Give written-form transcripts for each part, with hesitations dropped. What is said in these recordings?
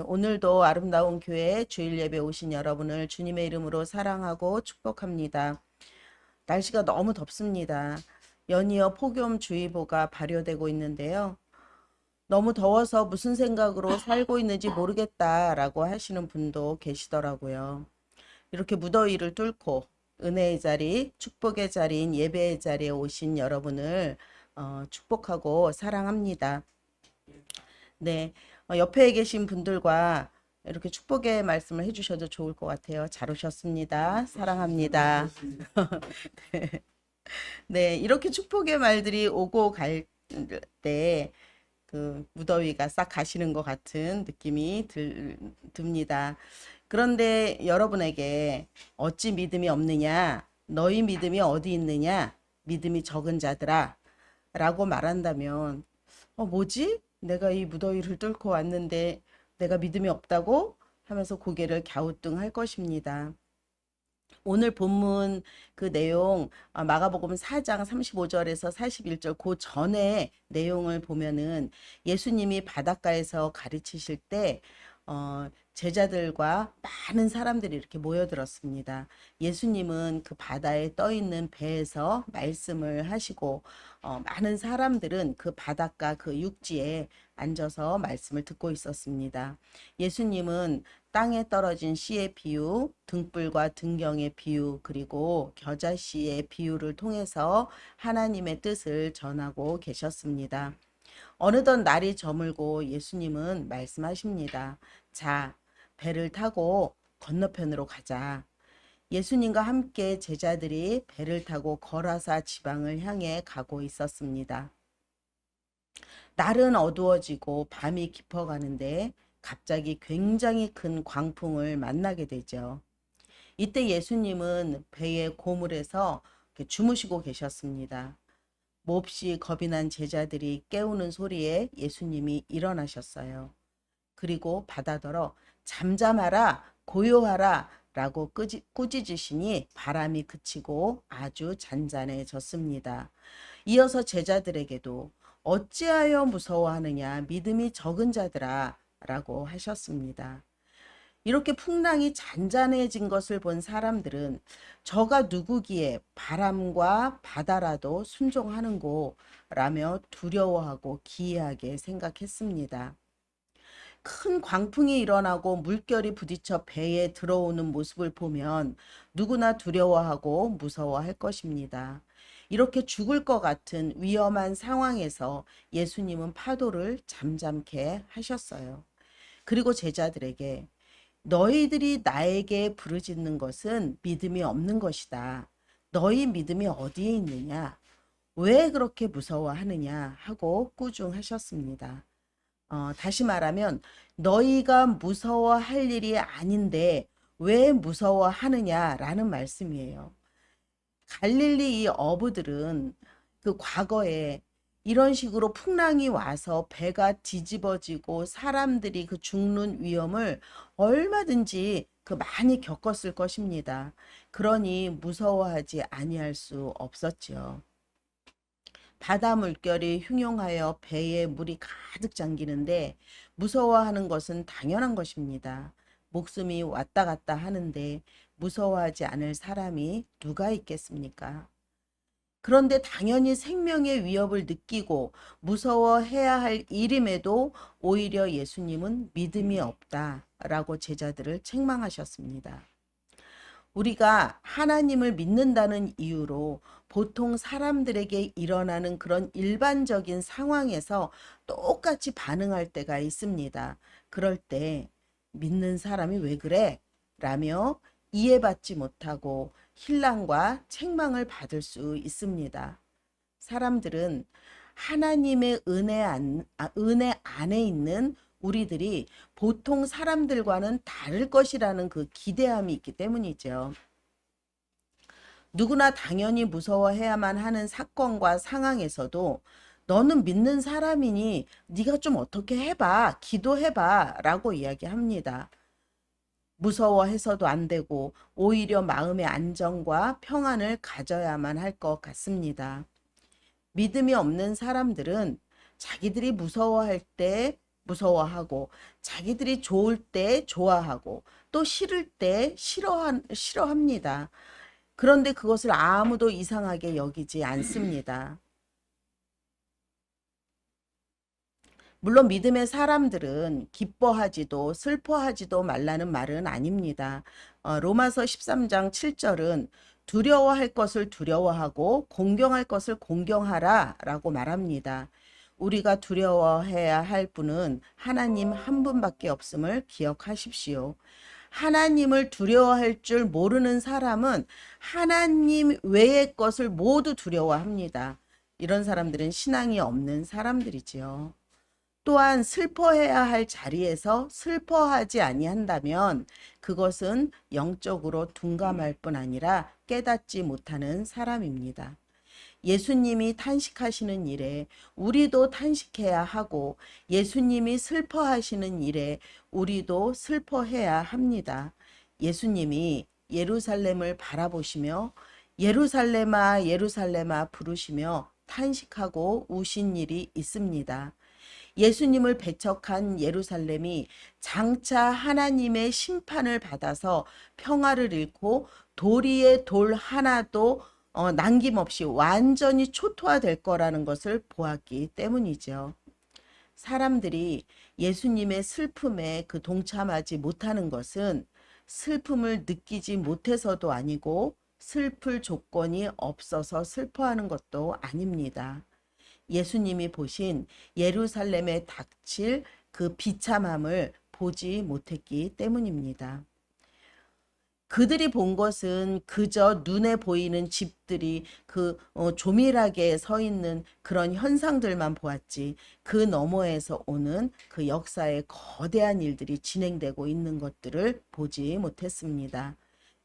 오늘도 아름다운 교회 주일 예배 오신 여러분을 주님의 이름으로 사랑하고 축복합니다. 날씨가 너무 덥습니다. 연이어 폭염주의보가 발효되고 있는데요. 너무 더워서 무슨 생각으로 살고 있는지 모르겠다라고 하시는 분도 계시더라고요. 이렇게 무더위를 뚫고 은혜의 자리, 축복의 자리인 예배의 자리에 오신 여러분을 축복하고 사랑합니다. 네, 옆에 계신 분들과 이렇게 축복의 말씀을 해주셔도 좋을 것 같아요. 잘 오셨습니다. 사랑합니다. 네, 이렇게 축복의 말들이 오고 갈 때 그 무더위가 싹 가시는 것 같은 느낌이 듭니다. 그런데 여러분에게 어찌 믿음이 없느냐? 너희 믿음이 어디 있느냐? 믿음이 적은 자들아 라고 말한다면 뭐지? 내가 이 무더위를 뚫고 왔는데 내가 믿음이 없다고? 하면서 고개를 갸우뚱할 것입니다. 오늘 본문 그 내용 마가복음 4장 35절에서 41절 그 전에 내용을 보면은 예수님이 바닷가에서 가르치실 때 제자들과 많은 사람들이 이렇게 모여들었습니다. 예수님은 그 바다에 떠 있는 배에서 말씀을 하시고 많은 사람들은 그 바닷가 그 육지에 앉아서 말씀을 듣고 있었습니다. 예수님은 땅에 떨어진 씨의 비유, 등불과 등경의 비유, 그리고 겨자씨의 비유를 통해서 하나님의 뜻을 전하고 계셨습니다. 어느덧 날이 저물고 예수님은 말씀하십니다. 자, 배를 타고 건너편으로 가자. 예수님과 함께 제자들이 배를 타고 거라사 지방을 향해 가고 있었습니다. 날은 어두워지고 밤이 깊어가는데 갑자기 굉장히 큰 광풍을 만나게 되죠. 이때 예수님은 배의 고물에서 주무시고 계셨습니다. 몹시 겁이 난 제자들이 깨우는 소리에 예수님이 일어나셨어요. 그리고 바다더러 잠잠하라, 고요하라 라고 꾸짖으시니 바람이 그치고 아주 잔잔해졌습니다. 이어서 제자들에게도 어찌하여 무서워하느냐, 믿음이 적은 자들아 라고 하셨습니다. 이렇게 풍랑이 잔잔해진 것을 본 사람들은 저가 누구기에 바람과 바다라도 순종하는고 라며 두려워하고 기이하게 생각했습니다. 큰 광풍이 일어나고 물결이 부딪혀 배에 들어오는 모습을 보면 누구나 두려워하고 무서워할 것입니다. 이렇게 죽을 것 같은 위험한 상황에서 예수님은 파도를 잠잠케 하셨어요. 그리고 제자들에게 너희들이 나에게 부르짖는 것은 믿음이 없는 것이다. 너희 믿음이 어디에 있느냐? 왜 그렇게 무서워하느냐? 하고 꾸중하셨습니다. 다시 말하면 너희가 무서워할 일이 아닌데 왜 무서워하느냐라는 말씀이에요. 갈릴리 이 어부들은 그 과거에 이런 식으로 풍랑이 와서 배가 뒤집어지고 사람들이 그 죽는 위험을 얼마든지 그 많이 겪었을 것입니다. 그러니 무서워하지 아니할 수 없었지요. 바다 물결이 흉용하여 배에 물이 가득 잠기는데 무서워하는 것은 당연한 것입니다. 목숨이 왔다 갔다 하는데 무서워하지 않을 사람이 누가 있겠습니까? 그런데 당연히 생명의 위협을 느끼고 무서워해야 할 일임에도 오히려 예수님은 믿음이 없다라고 제자들을 책망하셨습니다. 우리가 하나님을 믿는다는 이유로 보통 사람들에게 일어나는 그런 일반적인 상황에서 똑같이 반응할 때가 있습니다. 그럴 때 믿는 사람이 왜 그래? 라며 이해받지 못하고 혼란과 책망을 받을 수 있습니다. 사람들은 하나님의 은혜 안에 있는 우리들이 보통 사람들과는 다를 것이라는 그 기대함이 있기 때문이죠. 누구나 당연히 무서워해야만 하는 사건과 상황에서도 너는 믿는 사람이니 네가 좀 어떻게 해봐, 기도해봐 라고 이야기합니다. 무서워해서도 안 되고 오히려 마음의 안정과 평안을 가져야만 할 것 같습니다. 믿음이 없는 사람들은 자기들이 무서워할 때 무서워하고 자기들이 좋을 때 좋아하고 또 싫을 때 싫어합니다. 그런데 그것을 아무도 이상하게 여기지 않습니다. 물론 믿음의 사람들은 기뻐하지도 슬퍼하지도 말라는 말은 아닙니다. 로마서 13장 7절은 두려워할 것을 두려워하고 공경할 것을 공경하라 라고 말합니다. 우리가 두려워해야 할 분은 하나님 한 분밖에 없음을 기억하십시오. 하나님을 두려워할 줄 모르는 사람은 하나님 외의 것을 모두 두려워합니다. 이런 사람들은 신앙이 없는 사람들이지요. 또한 슬퍼해야 할 자리에서 슬퍼하지 아니한다면 그것은 영적으로 둔감할 뿐 아니라 깨닫지 못하는 사람입니다. 예수님이 탄식하시는 일에 우리도 탄식해야 하고 예수님이 슬퍼하시는 일에 우리도 슬퍼해야 합니다. 예수님이 예루살렘을 바라보시며 예루살렘아 예루살렘아 부르시며 탄식하고 우신 일이 있습니다. 예수님을 배척한 예루살렘이 장차 하나님의 심판을 받아서 평화를 잃고 도리의 돌 하나도 남김없이 완전히 초토화될 거라는 것을 보았기 때문이죠. 사람들이 예수님의 슬픔에 동참하지 못하는 것은 슬픔을 느끼지 못해서도 아니고 슬플 조건이 없어서 슬퍼하는 것도 아닙니다. 예수님이 보신 예루살렘에 닥칠 그 비참함을 보지 못했기 때문입니다. 그들이 본 것은 그저 눈에 보이는 집들이 조밀하게 서 있는 그런 현상들만 보았지 그 너머에서 오는 그 역사의 거대한 일들이 진행되고 있는 것들을 보지 못했습니다.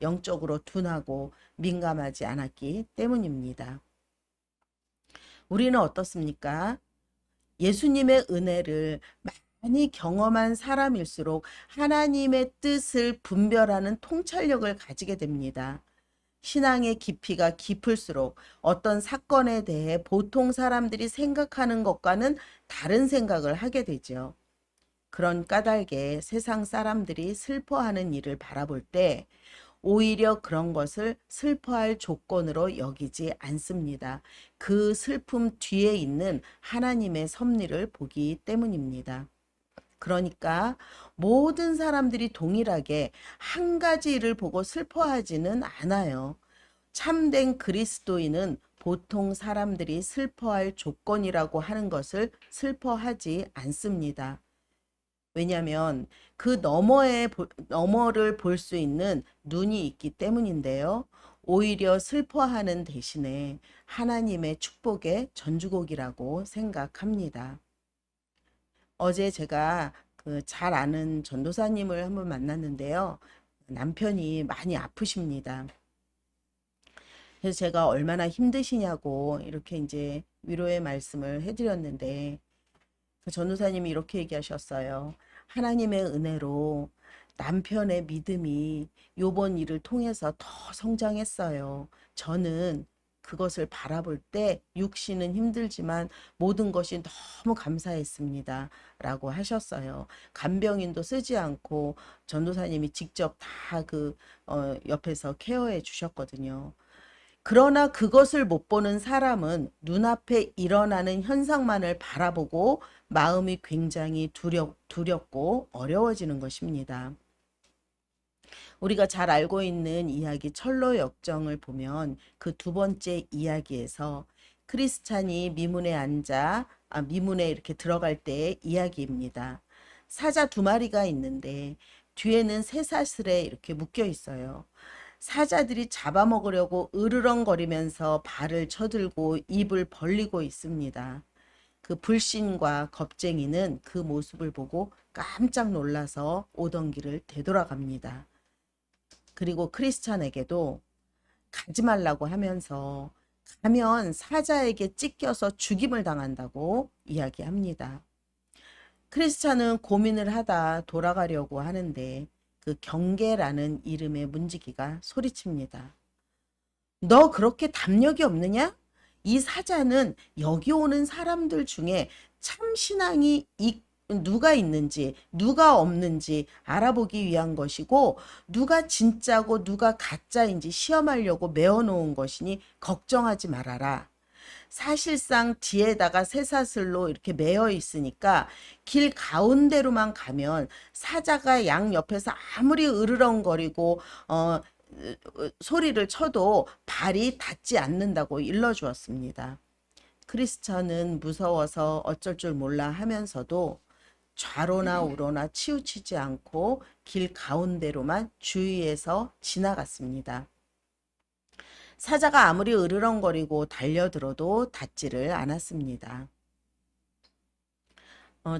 영적으로 둔하고 민감하지 않았기 때문입니다. 우리는 어떻습니까? 예수님의 은혜를 많이 경험한 사람일수록 하나님의 뜻을 분별하는 통찰력을 가지게 됩니다. 신앙의 깊이가 깊을수록 어떤 사건에 대해 보통 사람들이 생각하는 것과는 다른 생각을 하게 되죠. 그런 까닭에 세상 사람들이 슬퍼하는 일을 바라볼 때 오히려 그런 것을 슬퍼할 조건으로 여기지 않습니다. 그 슬픔 뒤에 있는 하나님의 섭리를 보기 때문입니다. 그러니까 모든 사람들이 동일하게 한 가지 일을 보고 슬퍼하지는 않아요. 참된 그리스도인은 보통 사람들이 슬퍼할 조건이라고 하는 것을 슬퍼하지 않습니다. 왜냐하면 그 너머를 볼 수 있는 눈이 있기 때문인데요. 오히려 슬퍼하는 대신에 하나님의 축복의 전주곡이라고 생각합니다. 어제 제가 잘 아는 전도사님을 한번 만났는데요. 남편이 많이 아프십니다. 그래서 제가 얼마나 힘드시냐고 이렇게 이제 위로의 말씀을 해드렸는데 그 전도사님이 이렇게 얘기하셨어요. 하나님의 은혜로 남편의 믿음이 요번 일을 통해서 더 성장했어요. 저는 그것을 바라볼 때 육신은 힘들지만 모든 것이 너무 감사했습니다. 라고 하셨어요. 간병인도 쓰지 않고 전도사님이 직접 다 옆에서 케어해 주셨거든요. 그러나 그것을 못 보는 사람은 눈앞에 일어나는 현상만을 바라보고 마음이 굉장히 두렵고 어려워지는 것입니다. 우리가 잘 알고 있는 이야기 철로 역정을 보면 그 두 번째 이야기에서 크리스찬이 미문에 이렇게 들어갈 때의 이야기입니다. 사자 두 마리가 있는데 뒤에는 쇠사슬에 이렇게 묶여 있어요. 사자들이 잡아먹으려고 으르렁거리면서 발을 쳐들고 입을 벌리고 있습니다. 그 불신과 겁쟁이는 그 모습을 보고 깜짝 놀라서 오던 길을 되돌아갑니다. 그리고 크리스찬에게도 가지 말라고 하면서 가면 사자에게 찢겨서 죽임을 당한다고 이야기합니다. 크리스찬은 고민을 하다 돌아가려고 하는데 그 경계라는 이름의 문지기가 소리칩니다. 너 그렇게 담력이 없느냐? 이 사자는 여기 오는 사람들 중에 참 신앙이 누가 있는지, 누가 없는지 알아보기 위한 것이고, 누가 진짜고 누가 가짜인지 시험하려고 메어놓은 것이니 걱정하지 말아라. 사실상 뒤에다가 쇠사슬로 이렇게 매여 있으니까 길 가운데로만 가면 사자가 양 옆에서 아무리 으르렁거리고 소리를 쳐도 발이 닿지 않는다고 일러주었습니다. 크리스천은 무서워서 어쩔 줄 몰라 하면서도 좌로나 우로나 치우치지 않고 길 가운데로만 주의해서 지나갔습니다. 사자가 아무리 으르렁거리고 달려들어도 닿지를 않았습니다.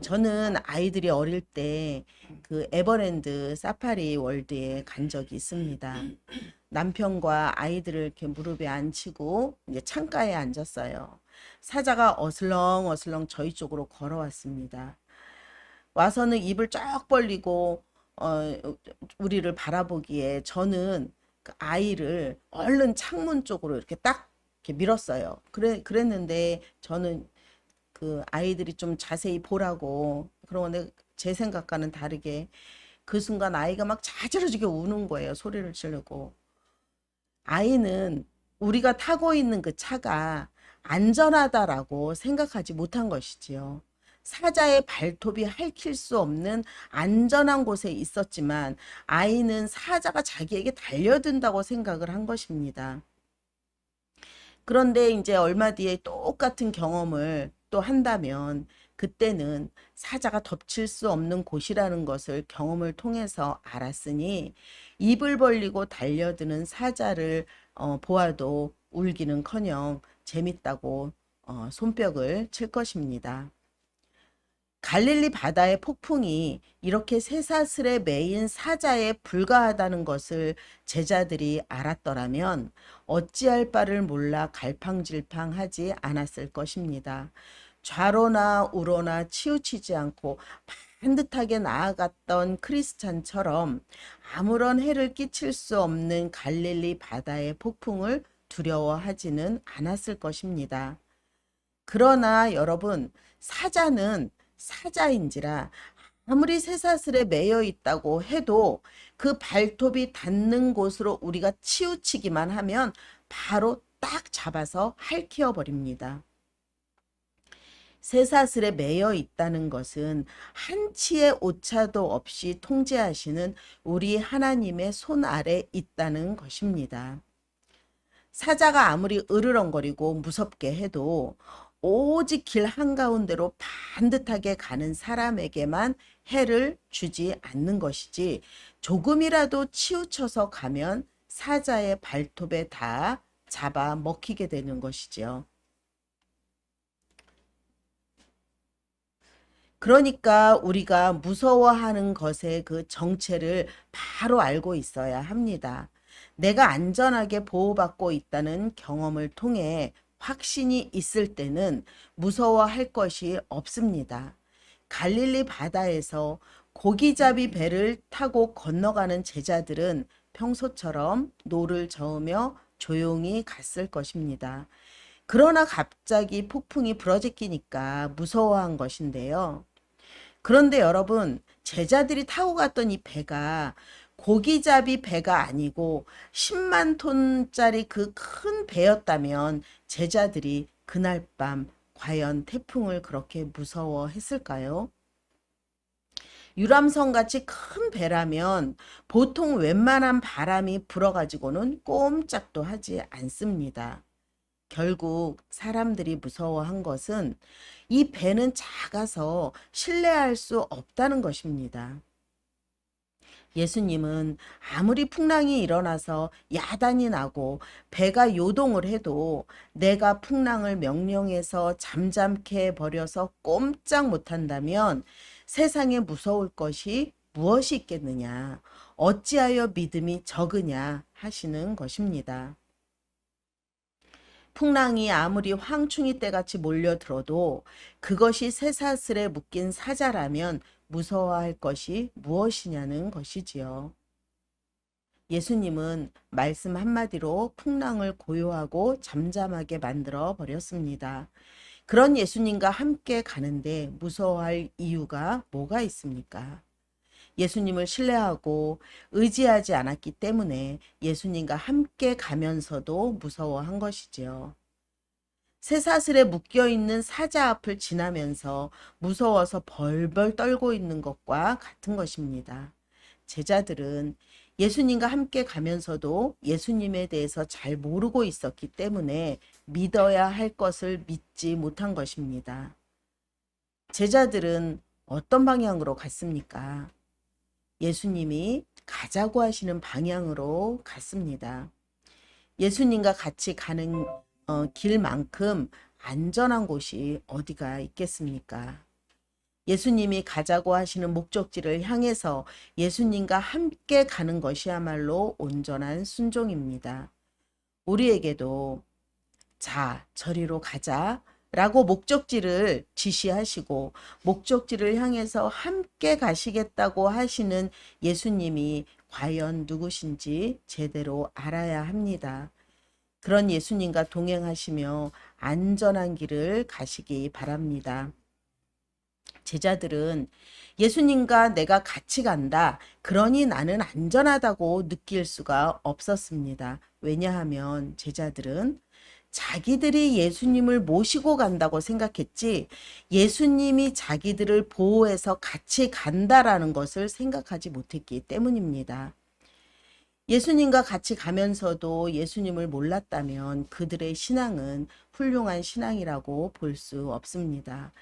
저는 아이들이 어릴 때 그 에버랜드 사파리 월드에 간 적이 있습니다. 남편과 아이들을 이렇게 무릎에 앉히고 이제 창가에 앉았어요. 사자가 어슬렁어슬렁 저희 쪽으로 걸어왔습니다. 와서는 입을 쫙 벌리고 우리를 바라보기에 저는 그 아이를 얼른 창문 쪽으로 이렇게 딱 이렇게 밀었어요. 그랬는데 저는 그 아이들이 좀 자세히 보라고 그러는데 제 생각과는 다르게 그 순간 아이가 막 자지러지게 우는 거예요. 소리를 지르고. 아이는 우리가 타고 있는 그 차가 안전하다라고 생각하지 못한 것이지요. 사자의 발톱이 핥힐 수 없는 안전한 곳에 있었지만 아이는 사자가 자기에게 달려든다고 생각을 한 것입니다. 그런데 이제 얼마 뒤에 똑같은 경험을 또 한다면 그때는 사자가 덮칠 수 없는 곳이라는 것을 경험을 통해서 알았으니 입을 벌리고 달려드는 사자를 보아도 울기는커녕 재밌다고 손뼉을 칠 것입니다. 갈릴리 바다의 폭풍이 이렇게 쇠사슬에 매인 사자에 불과하다는 것을 제자들이 알았더라면 어찌할 바를 몰라 갈팡질팡하지 않았을 것입니다. 좌로나 우로나 치우치지 않고 반듯하게 나아갔던 크리스찬처럼 아무런 해를 끼칠 수 없는 갈릴리 바다의 폭풍을 두려워하지는 않았을 것입니다. 그러나 여러분, 사자는 사자인지라 아무리 쇠사슬에 매여 있다고 해도 그 발톱이 닿는 곳으로 우리가 치우치기만 하면 바로 딱 잡아서 핥혀 버립니다. 쇠사슬에 매여 있다는 것은 한치의 오차도 없이 통제하시는 우리 하나님의 손 아래 있다는 것입니다. 사자가 아무리 으르렁거리고 무섭게 해도 오직 길 한가운데로 반듯하게 가는 사람에게만 해를 주지 않는 것이지 조금이라도 치우쳐서 가면 사자의 발톱에 다 잡아 먹히게 되는 것이지요. 그러니까 우리가 무서워하는 것의 그 정체를 바로 알고 있어야 합니다. 내가 안전하게 보호받고 있다는 경험을 통해 확신이 있을 때는 무서워할 것이 없습니다. 갈릴리 바다에서 고기잡이 배를 타고 건너가는 제자들은 평소처럼 노를 저으며 조용히 갔을 것입니다. 그러나 갑자기 폭풍이 불어제끼니까 무서워한 것인데요. 그런데 여러분, 제자들이 타고 갔던 이 배가 고기잡이 배가 아니고 10만 톤짜리 그 큰 배였다면 제자들이 그날 밤 과연 태풍을 그렇게 무서워했을까요? 유람선 같이 큰 배라면 보통 웬만한 바람이 불어가지고는 꼼짝도 하지 않습니다. 결국 사람들이 무서워한 것은 이 배는 작아서 신뢰할 수 없다는 것입니다. 예수님은 아무리 풍랑이 일어나서 야단이 나고 배가 요동을 해도 내가 풍랑을 명령해서 잠잠케 해버려서 꼼짝 못한다면 세상에 무서울 것이 무엇이 있겠느냐, 어찌하여 믿음이 적으냐 하시는 것입니다. 풍랑이 아무리 황충이 때같이 몰려들어도 그것이 쇠사슬에 묶인 사자라면 무서워할 것이 무엇이냐는 것이지요. 예수님은 말씀 한마디로 풍랑을 고요하고 잠잠하게 만들어 버렸습니다. 그런 예수님과 함께 가는데 무서워할 이유가 뭐가 있습니까? 예수님을 신뢰하고 의지하지 않았기 때문에 예수님과 함께 가면서도 무서워한 것이지요. 쇠사슬에 묶여있는 사자 앞을 지나면서 무서워서 벌벌 떨고 있는 것과 같은 것입니다. 제자들은 예수님과 함께 가면서도 예수님에 대해서 잘 모르고 있었기 때문에 믿어야 할 것을 믿지 못한 것입니다. 제자들은 어떤 방향으로 갔습니까? 예수님이 가자고 하시는 방향으로 갔습니다. 예수님과 같이 가는 길만큼 안전한 곳이 어디가 있겠습니까? 예수님이 가자고 하시는 목적지를 향해서 예수님과 함께 가는 것이야말로 온전한 순종입니다. 우리에게도 자, 저리로 가자 라고 목적지를 지시하시고 목적지를 향해서 함께 가시겠다고 하시는 예수님이 과연 누구신지 제대로 알아야 합니다. 그런 예수님과 동행하시며 안전한 길을 가시기 바랍니다. 제자들은 예수님과 내가 같이 간다. 그러니 나는 안전하다고 느낄 수가 없었습니다. 왜냐하면 제자들은 자기들이 예수님을 모시고 간다고 생각했지 예수님이 자기들을 보호해서 같이 간다라는 것을 생각하지 못했기 때문입니다. 예수님과 같이 가면서도 예수님을 몰랐다면 그들의 신앙은 훌륭한 신앙이라고 볼 수 없습니다.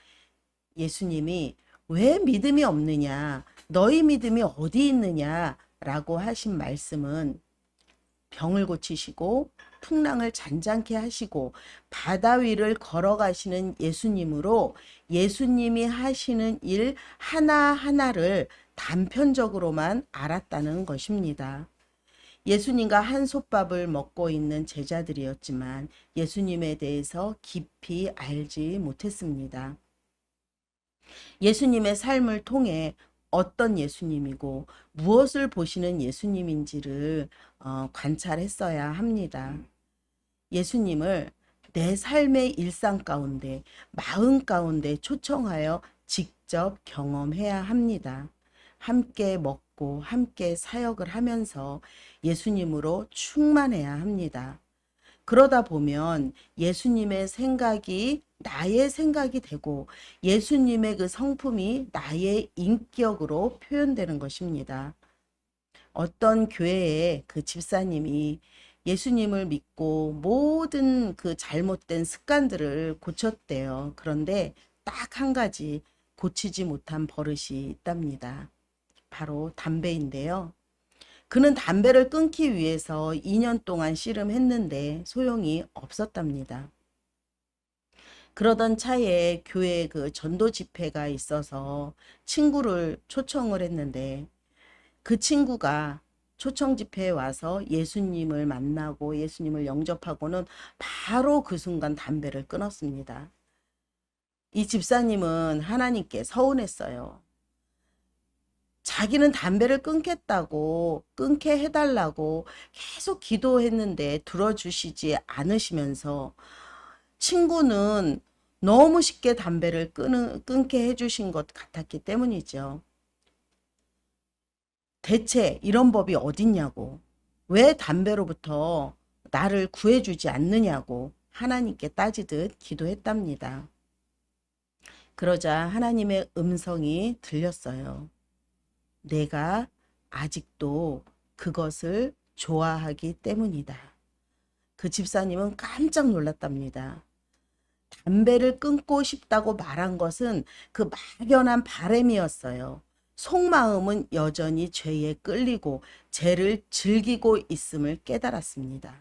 예수님이 왜 믿음이 없느냐, 너희 믿음이 어디 있느냐 라고 하신 말씀은 병을 고치시고 풍랑을 잔잔케 하시고 바다 위를 걸어가시는 예수님으로 예수님이 하시는 일 하나하나를 단편적으로만 알았다는 것입니다. 예수님과 한솥밥을 먹고 있는 제자들이었지만 예수님에 대해서 깊이 알지 못했습니다. 예수님의 삶을 통해 어떤 예수님이고 무엇을 보시는 예수님인지를 관찰했어야 합니다. 예수님을 내 삶의 일상 가운데, 마음 가운데 초청하여 직접 경험해야 합니다. 함께 먹고 함께 사역을 하면서 예수님으로 충만해야 합니다. 그러다 보면 예수님의 생각이 나의 생각이 되고 예수님의 그 성품이 나의 인격으로 표현되는 것입니다. 어떤 교회의 그 집사님이 예수님을 믿고 모든 그 잘못된 습관들을 고쳤대요. 그런데 딱 한 가지 고치지 못한 버릇이 있답니다. 바로 담배인데요. 그는 담배를 끊기 위해서 2년 동안 씨름했는데 소용이 없었답니다. 그러던 차에 교회에 그 전도 집회가 있어서 친구를 초청을 했는데 그 친구가 초청 집회에 와서 예수님을 만나고 예수님을 영접하고는 바로 그 순간 담배를 끊었습니다. 이 집사님은 하나님께 서운했어요. 자기는 담배를 끊게 해달라고 계속 기도했는데 들어주시지 않으시면서 친구는 너무 쉽게 담배를 끊게 해주신 것 같았기 때문이죠. 대체 이런 법이 어딨냐고, 왜 담배로부터 나를 구해주지 않느냐고 하나님께 따지듯 기도했답니다. 그러자 하나님의 음성이 들렸어요. 내가 아직도 그것을 좋아하기 때문이다. 그 집사님은 깜짝 놀랐답니다. 담배를 끊고 싶다고 말한 것은 그 막연한 바람이었어요. 속마음은 여전히 죄에 끌리고 죄를 즐기고 있음을 깨달았습니다.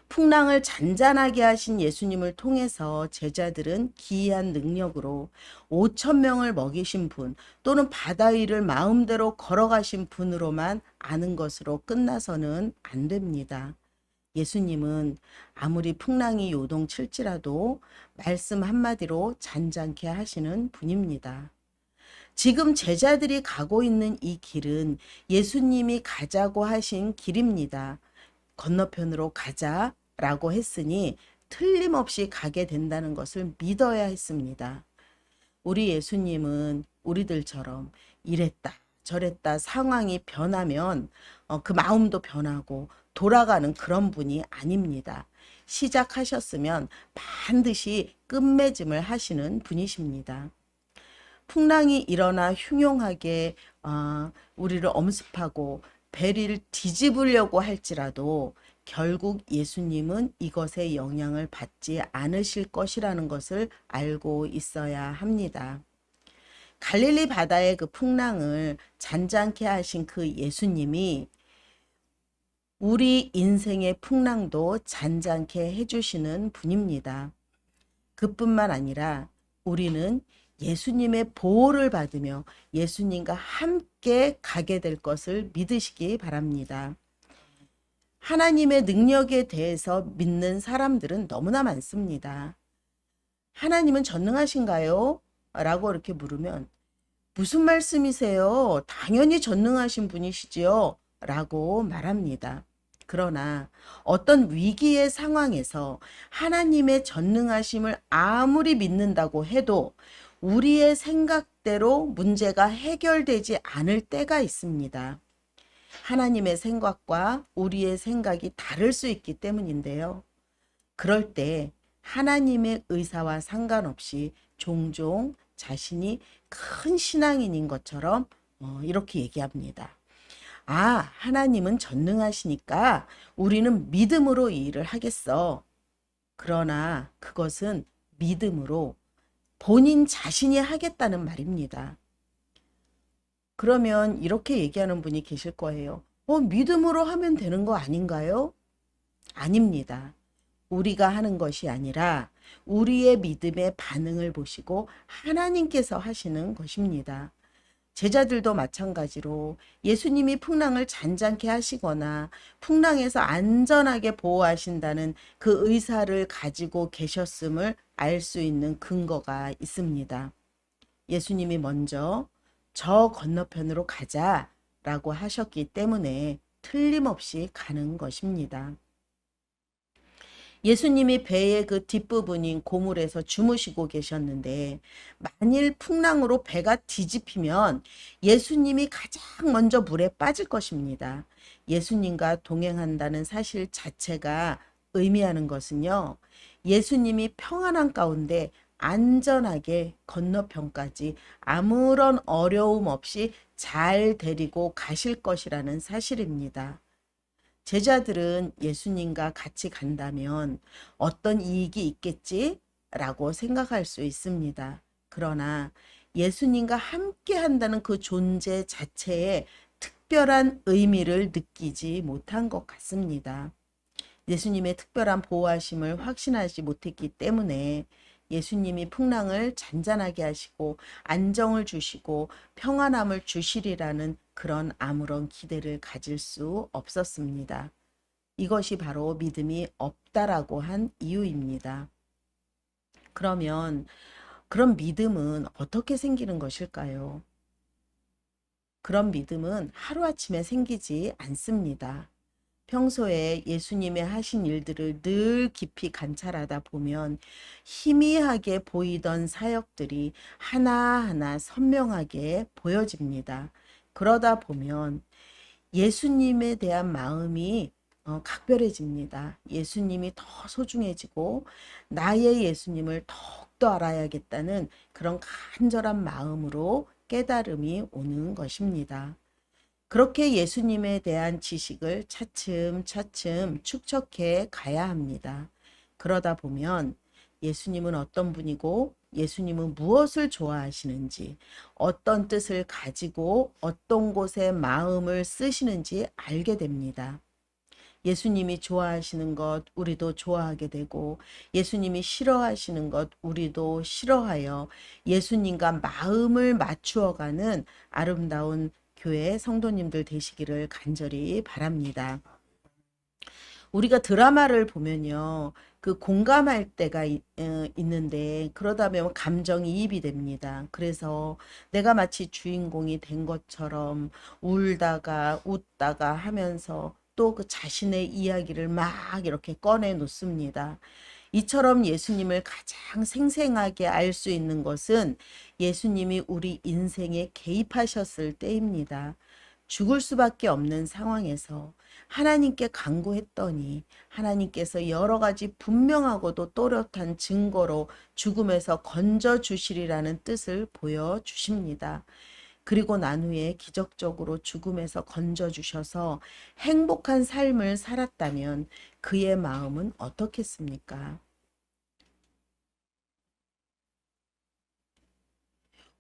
풍랑을 잔잔하게 하신 예수님을 통해서 제자들은 기이한 능력으로 5천 명을 먹이신 분 또는 바다 위를 마음대로 걸어가신 분으로만 아는 것으로 끝나서는 안 됩니다. 예수님은 아무리 풍랑이 요동칠지라도 말씀 한마디로 잔잔케 하시는 분입니다. 지금 제자들이 가고 있는 이 길은 예수님이 가자고 하신 길입니다. 건너편으로 가자라고 했으니 틀림없이 가게 된다는 것을 믿어야 했습니다. 우리 예수님은 우리들처럼 이랬다 저랬다 상황이 변하면 그 마음도 변하고 돌아가는 그런 분이 아닙니다. 시작하셨으면 반드시 끝맺음을 하시는 분이십니다. 풍랑이 일어나 흉용하게 우리를 엄습하고 배를 뒤집으려고 할지라도 결국 예수님은 이것에 영향을 받지 않으실 것이라는 것을 알고 있어야 합니다. 갈릴리 바다의 그 풍랑을 잔잔케 하신 그 예수님이 우리 인생의 풍랑도 잔잔케 해주시는 분입니다. 그뿐만 아니라 우리는 예수님의 보호를 받으며 예수님과 함께 가게 될 것을 믿으시기 바랍니다. 하나님의 능력에 대해서 믿는 사람들은 너무나 많습니다. 하나님은 전능하신가요? 라고 이렇게 물으면 무슨 말씀이세요? 당연히 전능하신 분이시지요? 라고 말합니다. 그러나 어떤 위기의 상황에서 하나님의 전능하심을 아무리 믿는다고 해도 우리의 생각대로 문제가 해결되지 않을 때가 있습니다. 하나님의 생각과 우리의 생각이 다를 수 있기 때문인데요. 그럴 때 하나님의 의사와 상관없이 종종 자신이 큰 신앙인인 것처럼 이렇게 얘기합니다. 하나님은 전능하시니까 우리는 믿음으로 이 일을 하겠어. 그러나 그것은 믿음으로 본인 자신이 하겠다는 말입니다. 그러면 이렇게 얘기하는 분이 계실 거예요. 믿음으로 하면 되는 거 아닌가요? 아닙니다. 우리가 하는 것이 아니라 우리의 믿음의 반응을 보시고 하나님께서 하시는 것입니다. 제자들도 마찬가지로 예수님이 풍랑을 잔잔케 하시거나 풍랑에서 안전하게 보호하신다는 그 의사를 가지고 계셨음을 알 수 있는 근거가 있습니다. 예수님이 먼저 저 건너편으로 가자라고 하셨기 때문에 틀림없이 가는 것입니다. 예수님이 배의 그 뒷부분인 고물에서 주무시고 계셨는데 만일 풍랑으로 배가 뒤집히면 예수님이 가장 먼저 물에 빠질 것입니다. 예수님과 동행한다는 사실 자체가 의미하는 것은요. 예수님이 평안한 가운데 안전하게 건너편까지 아무런 어려움 없이 잘 데리고 가실 것이라는 사실입니다. 제자들은 예수님과 같이 간다면 어떤 이익이 있겠지? 라고 생각할 수 있습니다. 그러나 예수님과 함께 한다는 그 존재 자체에 특별한 의미를 느끼지 못한 것 같습니다. 예수님의 특별한 보호하심을 확신하지 못했기 때문에 예수님이 풍랑을 잔잔하게 하시고 안정을 주시고 평안함을 주시리라는 그런 아무런 기대를 가질 수 없었습니다. 이것이 바로 믿음이 없다라고 한 이유입니다. 그러면 그런 믿음은 어떻게 생기는 것일까요? 그런 믿음은 하루아침에 생기지 않습니다. 평소에 예수님의 하신 일들을 늘 깊이 관찰하다 보면 희미하게 보이던 사역들이 하나하나 선명하게 보여집니다. 그러다 보면 예수님에 대한 마음이 각별해집니다. 예수님이 더 소중해지고 나의 예수님을 더욱더 알아야겠다는 그런 간절한 마음으로 깨달음이 오는 것입니다. 그렇게 예수님에 대한 지식을 차츰차츰 축적해 가야 합니다. 그러다 보면 예수님은 어떤 분이고 예수님은 무엇을 좋아하시는지 어떤 뜻을 가지고 어떤 곳에 마음을 쓰시는지 알게 됩니다. 예수님이 좋아하시는 것 우리도 좋아하게 되고 예수님이 싫어하시는 것 우리도 싫어하여 예수님과 마음을 맞추어가는 아름다운 교회 성도님들 되시기를 간절히 바랍니다. 우리가 드라마를 보면요. 그 공감할 때가 있는데 그러다 보면 감정이입이 됩니다. 그래서 내가 마치 주인공이 된 것처럼 울다가 웃다가 하면서 또 그 자신의 이야기를 막 이렇게 꺼내 놓습니다. 이처럼 예수님을 가장 생생하게 알 수 있는 것은 예수님이 우리 인생에 개입하셨을 때입니다. 죽을 수밖에 없는 상황에서 하나님께 간구했더니 하나님께서 여러 가지 분명하고도 또렷한 증거로 죽음에서 건져 주시리라는 뜻을 보여주십니다. 그리고 난 후에 기적적으로 죽음에서 건져 주셔서 행복한 삶을 살았다면 그의 마음은 어떻겠습니까?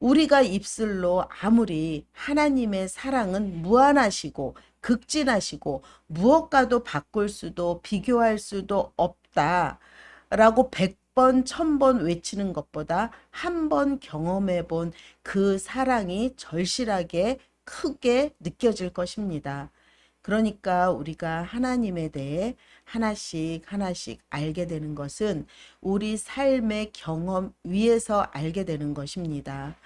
우리가 입술로 아무리 하나님의 사랑은 무한하시고 극진하시고 무엇과도 바꿀 수도 비교할 수도 없다라고 100번, 1000번 외치는 것보다 한 번 경험해 본 그 사랑이 절실하게 크게 느껴질 것입니다. 그러니까 우리가 하나님에 대해 하나씩 하나씩 알게 되는 것은 우리 삶의 경험 위에서 알게 되는 것입니다.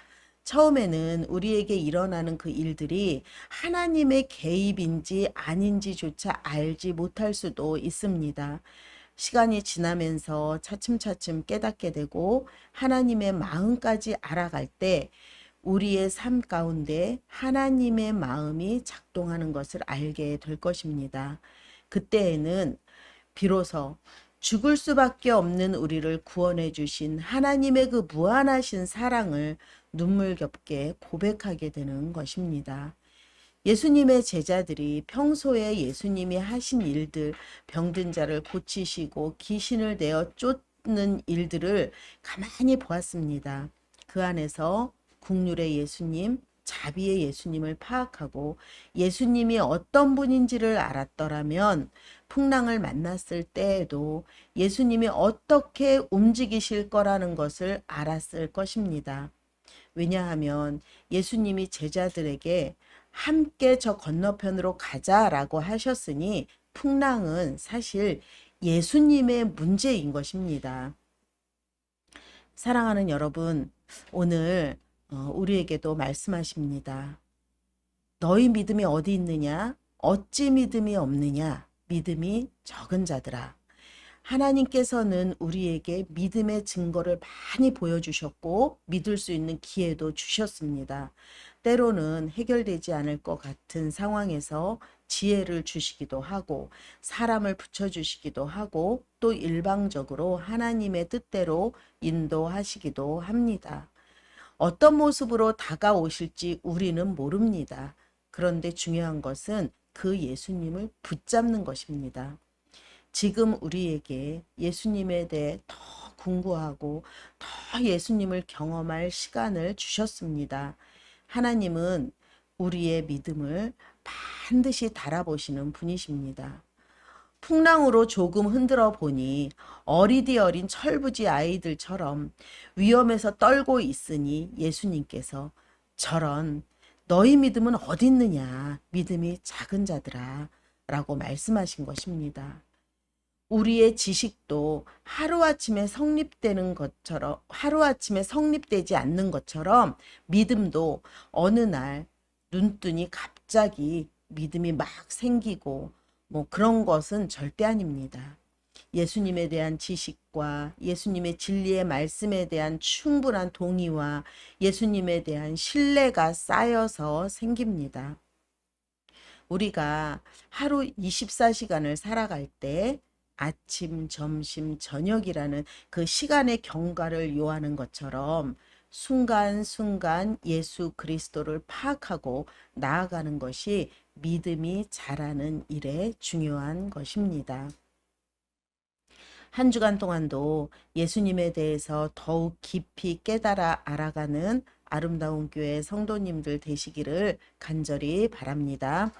처음에는 우리에게 일어나는 그 일들이 하나님의 개입인지 아닌지조차 알지 못할 수도 있습니다. 시간이 지나면서 차츰차츰 깨닫게 되고 하나님의 마음까지 알아갈 때 우리의 삶 가운데 하나님의 마음이 작동하는 것을 알게 될 것입니다. 그때에는 비로소 죽을 수밖에 없는 우리를 구원해 주신 하나님의 그 무한하신 사랑을 눈물겹게 고백하게 되는 것입니다. 예수님의 제자들이 평소에 예수님이 하신 일들, 병든 자를 고치시고 귀신을 내어 쫓는 일들을 가만히 보았습니다. 그 안에서 국률의 예수님, 자비의 예수님을 파악하고 예수님이 어떤 분인지를 알았더라면 풍랑을 만났을 때에도 예수님이 어떻게 움직이실 거라는 것을 알았을 것입니다. 왜냐하면 예수님이 제자들에게 함께 저 건너편으로 가자라고 하셨으니 풍랑은 사실 예수님의 문제인 것입니다. 사랑하는 여러분, 오늘 우리에게도 말씀하십니다. 너희 믿음이 어디 있느냐? 어찌 믿음이 없느냐? 믿음이 적은 자들아. 하나님께서는 우리에게 믿음의 증거를 많이 보여주셨고 믿을 수 있는 기회도 주셨습니다. 때로는 해결되지 않을 것 같은 상황에서 지혜를 주시기도 하고 사람을 붙여주시기도 하고 또 일방적으로 하나님의 뜻대로 인도하시기도 합니다. 어떤 모습으로 다가오실지 우리는 모릅니다. 그런데 중요한 것은 그 예수님을 붙잡는 것입니다. 지금 우리에게 예수님에 대해 더 궁구하고 더 예수님을 경험할 시간을 주셨습니다. 하나님은 우리의 믿음을 반드시 달아보시는 분이십니다. 풍랑으로 조금 흔들어 보니 어리디 어린 철부지 아이들처럼 위험에서 떨고 있으니 예수님께서 저런 너희 믿음은 어디 있느냐 믿음이 작은 자들아 라고 말씀하신 것입니다. 우리의 지식도 하루아침에 성립되는 것처럼 하루아침에 성립되지 않는 것처럼 믿음도 어느 날 눈뜨니 갑자기 믿음이 막 생기고 뭐 그런 것은 절대 아닙니다. 예수님에 대한 지식과 예수님의 진리의 말씀에 대한 충분한 동의와 예수님에 대한 신뢰가 쌓여서 생깁니다. 우리가 하루 24시간을 살아갈 때 아침, 점심, 저녁이라는 그 시간의 경과를 요하는 것처럼 순간순간 예수 그리스도를 파악하고 나아가는 것이 믿음이 자라는 일에 중요한 것입니다. 한 주간 동안도 예수님에 대해서 더욱 깊이 깨달아 알아가는 아름다운 교회 성도님들 되시기를 간절히 바랍니다.